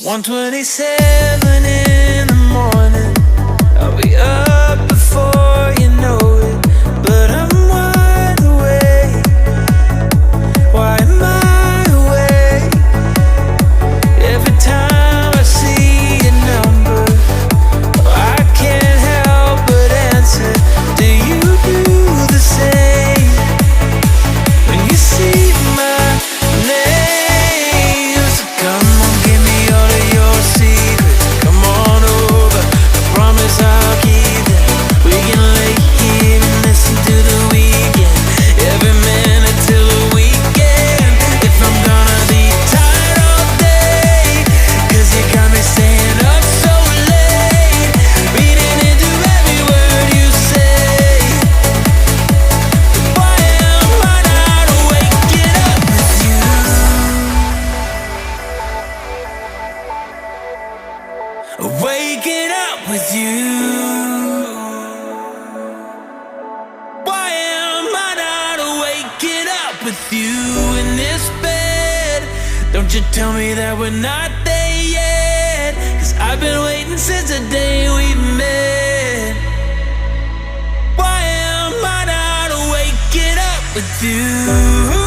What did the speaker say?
1:27 in the morning. I'll be up before you know it, but I'm wide awake. Why am I awake? Every time I see a number, I can't help but answer. Do you do the same? When you see my name, so come on, give me all of your secrets. Come on over, I promise I'll keep them. We can lay here and listen to the weekend, every minute till the weekend. If I'm gonna be tired all day, 'cause you got me staying up so late, reading into every word you say. Why am I not waking up with you? Waking up with you. Why am I not waking up with you in this bed? Don't you tell me that we're not there yet, 'cause I've been waiting since the day we met. Why am I not waking up with you?